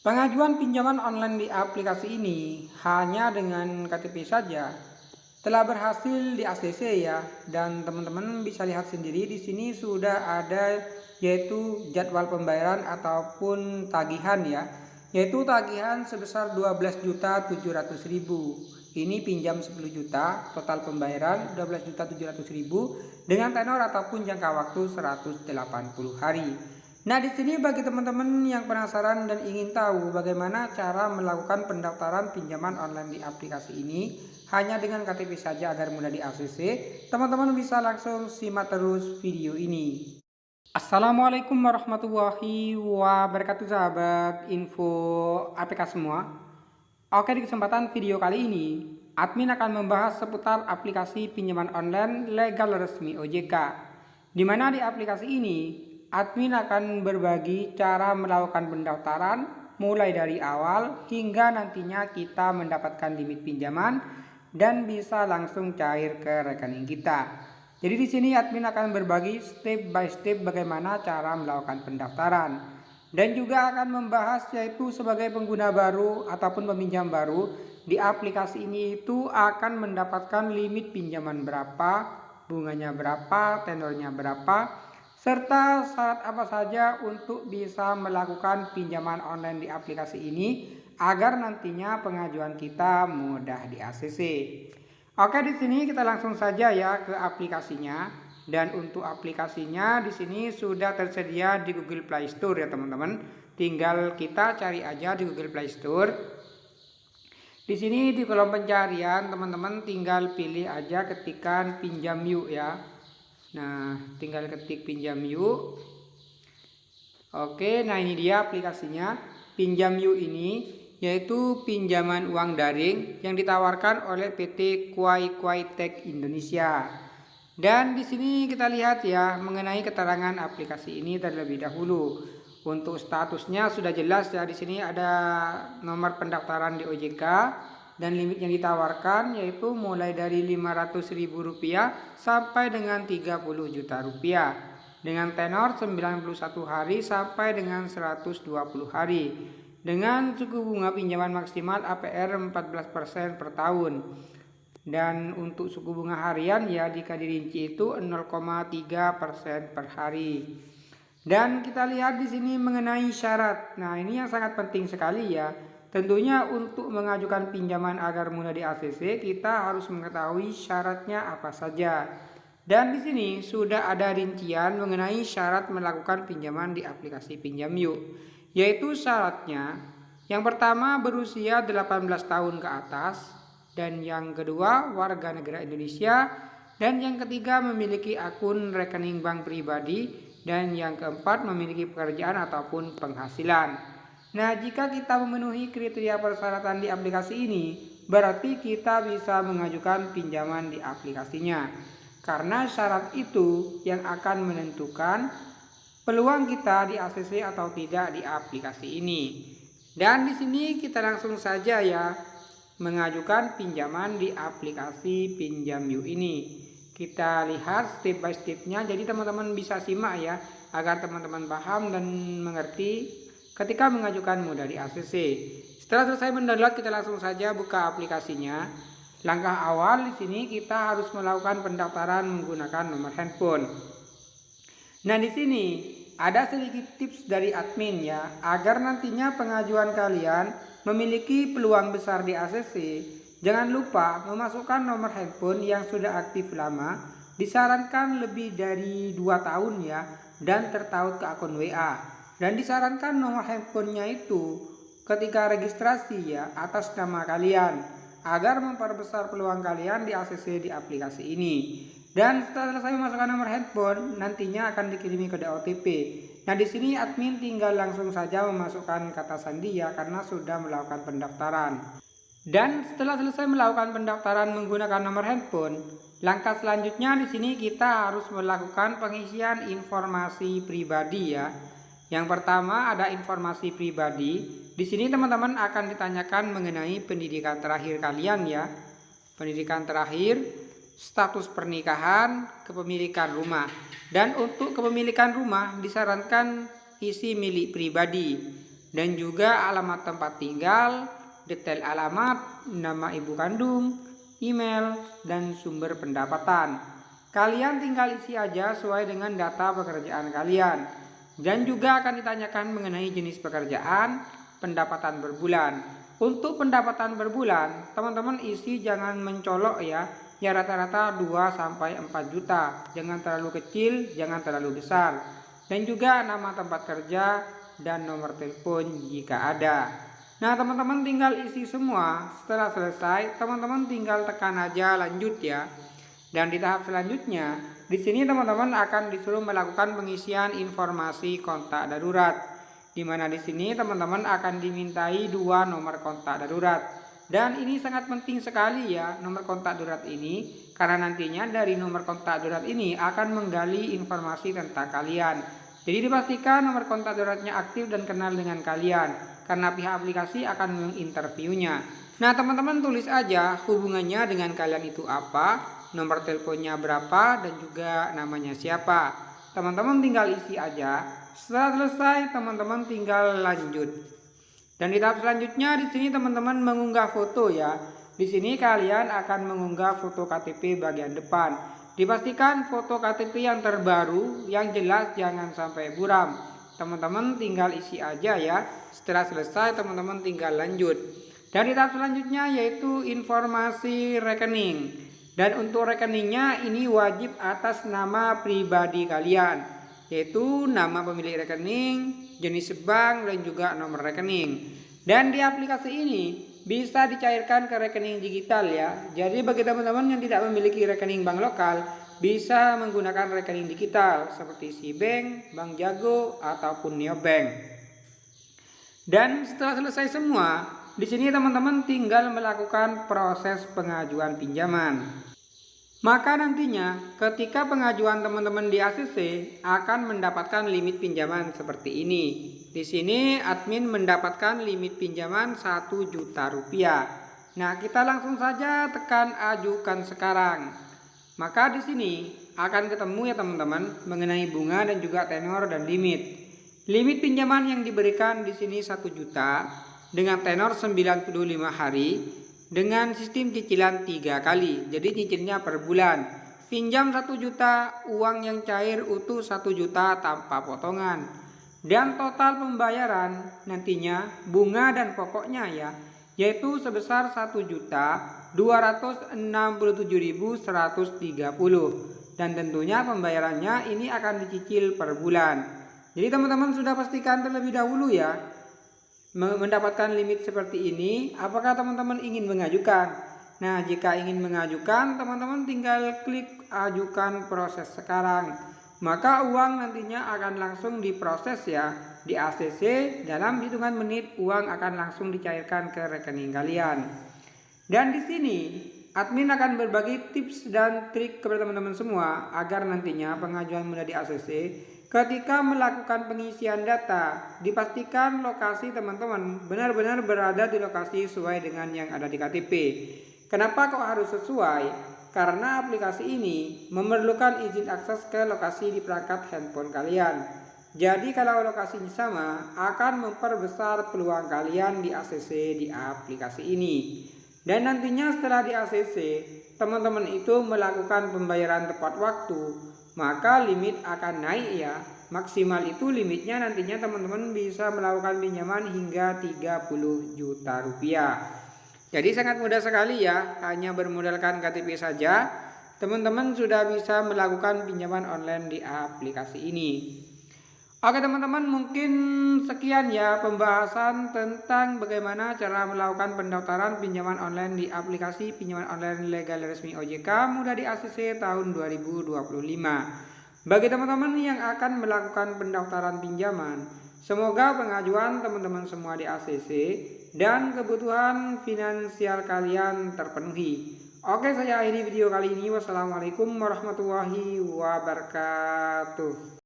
Pengajuan pinjaman online di aplikasi ini hanya dengan KTP saja telah berhasil di ACC ya, dan teman-teman bisa lihat sendiri di sini sudah ada yaitu jadwal pembayaran ataupun tagihan ya, yaitu tagihan sebesar 12.700.000. Ini pinjam 10 juta, total pembayaran 12.700.000 dengan tenor ataupun jangka waktu 180 hari. Nah, di sini bagi teman-teman yang penasaran dan ingin tahu bagaimana cara melakukan pendaftaran pinjaman online di aplikasi ini hanya dengan KTP saja agar mudah di ACC, teman-teman bisa langsung simak terus video ini. Assalamualaikum warahmatullahi wabarakatuh sahabat info APK semua. Oke, di kesempatan video kali ini admin akan membahas seputar aplikasi pinjaman online legal resmi OJK, di mana di aplikasi ini admin akan berbagi cara melakukan pendaftaran mulai dari awal hingga nantinya kita mendapatkan limit pinjaman dan bisa langsung cair ke rekening kita. Jadi di sini admin akan berbagi step by step bagaimana cara melakukan pendaftaran dan juga akan membahas yaitu sebagai pengguna baru ataupun peminjam baru di aplikasi ini itu akan mendapatkan limit pinjaman berapa, bunganya berapa, tenornya berapa, serta syarat apa saja untuk bisa melakukan pinjaman online di aplikasi ini agar nantinya pengajuan kita mudah di ACC. Oke, di sini kita langsung saja ya ke aplikasinya. Dan untuk aplikasinya di sini sudah tersedia di Google Play Store ya teman-teman. Tinggal kita cari aja di Google Play Store. Di sini di kolom pencarian teman-teman tinggal pilih aja ketikan pinjam yuk ya. Nah, tinggal ketik pinjam yuk. Oke, nah ini dia aplikasinya. Pinjam yuk ini yaitu pinjaman uang daring yang ditawarkan oleh PT Kuai Kuai Tech Indonesia. Dan di sini kita lihat ya mengenai keterangan aplikasi ini terlebih dahulu. Untuk statusnya sudah jelas ya, di sini ada nomor pendaftaran di OJK. Dan limit yang ditawarkan yaitu mulai dari Rp500.000 sampai dengan Rp30 juta dengan tenor 91 hari sampai dengan 120 hari dengan suku bunga pinjaman maksimal APR 14% per tahun. Dan untuk suku bunga harian ya jika dirinci itu 0,3% per hari. Dan kita lihat di sini mengenai syarat. Nah, ini yang sangat penting sekali ya. Tentunya untuk mengajukan pinjaman agar mudah di ACC, kita harus mengetahui syaratnya apa saja. Dan di sini sudah ada rincian mengenai syarat melakukan pinjaman di aplikasi Pinjam Yuk. Yaitu syaratnya, yang pertama berusia 18 tahun ke atas, dan yang kedua warga negara Indonesia, dan yang ketiga memiliki akun rekening bank pribadi, dan yang keempat memiliki pekerjaan ataupun penghasilan. Nah, jika kita memenuhi kriteria persyaratan di aplikasi ini, berarti kita bisa mengajukan pinjaman di aplikasinya. Karena syarat itu yang akan menentukan peluang kita di ACC atau tidak di aplikasi ini. Dan di sini kita langsung saja ya mengajukan pinjaman di aplikasi Pinjam Yuk ini. Kita lihat step by stepnya, jadi teman-teman bisa simak ya agar teman-teman paham dan mengerti ketika mengajukan mudah di ACC. Setelah selesai mendownload, kita langsung saja buka aplikasinya. Langkah awal di sini kita harus melakukan pendaftaran menggunakan nomor handphone. Nah, di sini ada sedikit tips dari admin ya, agar nantinya pengajuan kalian memiliki peluang besar di ACC. Jangan lupa memasukkan nomor handphone yang sudah aktif lama, disarankan lebih dari 2 tahun ya, dan tertaut ke akun WA. Dan disarankan nomor handphonenya itu ketika registrasi ya atas nama kalian agar memperbesar peluang kalian di ACC di aplikasi ini. Dan setelah selesai memasukkan nomor handphone, nantinya akan dikirimi kode OTP. Nah, di sini admin tinggal langsung saja memasukkan kata sandi ya karena sudah melakukan pendaftaran. Dan setelah selesai melakukan pendaftaran menggunakan nomor handphone, langkah selanjutnya di sini kita harus melakukan pengisian informasi pribadi ya. Yang pertama ada informasi pribadi. Di sini teman-teman akan ditanyakan mengenai pendidikan terakhir kalian ya. Pendidikan terakhir, status pernikahan, kepemilikan rumah. Dan untuk kepemilikan rumah disarankan isi milik pribadi. dan juga alamat tempat tinggal, detail alamat, nama ibu kandung, email, dan sumber pendapatan. Kalian tinggal isi aja sesuai dengan data pekerjaan kalian. Dan juga akan ditanyakan mengenai jenis pekerjaan, pendapatan berbulan. Untuk pendapatan berbulan, teman-teman isi jangan mencolok ya. Ya rata-rata 2-4 juta. Jangan terlalu kecil, jangan terlalu besar. Dan juga nama tempat kerja dan nomor telepon jika ada. Nah, teman-teman tinggal isi semua. Setelah selesai, teman-teman tinggal tekan aja lanjut ya. Dan di tahap selanjutnya, di sini teman-teman akan disuruh melakukan pengisian informasi kontak darurat. Di mana di sini teman-teman akan dimintai 2 nomor kontak darurat. Dan ini sangat penting sekali ya nomor kontak darurat ini, karena nantinya dari nomor kontak darurat ini akan menggali informasi tentang kalian. Jadi dipastikan nomor kontak daruratnya aktif dan kenal dengan kalian, karena pihak aplikasi akan menginterviewnya. Nah, teman-teman tulis aja hubungannya dengan kalian itu apa, nomor teleponnya berapa, dan juga namanya siapa. Teman-teman tinggal isi aja. Setelah selesai, teman-teman tinggal lanjut. Dan di tahap selanjutnya di sini teman-teman mengunggah foto ya. Di sini kalian akan mengunggah foto KTP bagian depan. Dipastikan foto KTP yang terbaru, yang jelas, jangan sampai buram. Teman-teman tinggal isi aja ya. Setelah selesai, teman-teman tinggal lanjut. Dan di tahap selanjutnya yaitu informasi rekening. Dan untuk rekeningnya ini wajib atas nama pribadi kalian, yaitu nama pemilik rekening, jenis bank, dan juga nomor rekening. Dan di aplikasi ini bisa dicairkan ke rekening digital ya. Jadi bagi teman-teman yang tidak memiliki rekening bank lokal, bisa menggunakan rekening digital seperti SeaBank, Bank Jago, ataupun Neobank. Dan setelah selesai semua, di sini teman-teman tinggal melakukan proses pengajuan pinjaman. Maka nantinya ketika pengajuan teman-teman di ACC akan mendapatkan limit pinjaman seperti ini. Di sini admin mendapatkan limit pinjaman 1 juta rupiah. Nah, kita langsung saja tekan ajukan sekarang. Maka di sini akan ketemu ya teman-teman mengenai bunga dan juga tenor dan limit. Limit pinjaman yang diberikan di sini 1 juta dengan tenor 95 hari dengan sistem cicilan 3 kali. Jadi cicilnya per bulan. Pinjam 1 juta, uang yang cair utuh 1 juta tanpa potongan. Dan total pembayaran nantinya bunga dan pokoknya ya, yaitu sebesar 1.267.130. Dan tentunya pembayarannya ini akan dicicil per bulan. Jadi teman-teman sudah pastikan terlebih dahulu ya mendapatkan limit seperti ini. Apakah teman-teman ingin mengajukan? Nah, jika ingin mengajukan, teman-teman tinggal klik ajukan proses sekarang. Maka uang nantinya akan langsung diproses ya di ACC. Dalam hitungan menit uang akan langsung dicairkan ke rekening kalian. Dan di sini admin akan berbagi tips dan trik kepada teman-teman semua agar nantinya pengajuan mudah di ACC. Ketika melakukan pengisian data, dipastikan lokasi teman-teman benar-benar berada di lokasi sesuai dengan yang ada di KTP. Kenapa kok harus sesuai? Karena aplikasi ini memerlukan izin akses ke lokasi di perangkat handphone kalian. Jadi kalau lokasinya sama, akan memperbesar peluang kalian di ACC di aplikasi ini. Dan nantinya setelah di ACC, teman-teman itu melakukan pembayaran tepat waktu, maka limit akan naik ya. Maksimal itu limitnya nantinya teman-teman bisa melakukan pinjaman hingga 30 juta rupiah. Jadi sangat mudah sekali ya, hanya bermodalkan KTP saja teman-teman sudah bisa melakukan pinjaman online di aplikasi ini. Oke teman-teman, mungkin sekian ya pembahasan tentang bagaimana cara melakukan pendaftaran pinjaman online di aplikasi pinjaman online legal resmi OJK mudah di ACC tahun 2025. Bagi teman-teman yang akan melakukan pendaftaran pinjaman, semoga pengajuan teman-teman semua di ACC dan kebutuhan finansial kalian terpenuhi. Oke, saya akhiri video kali ini. Wassalamualaikum warahmatullahi wabarakatuh.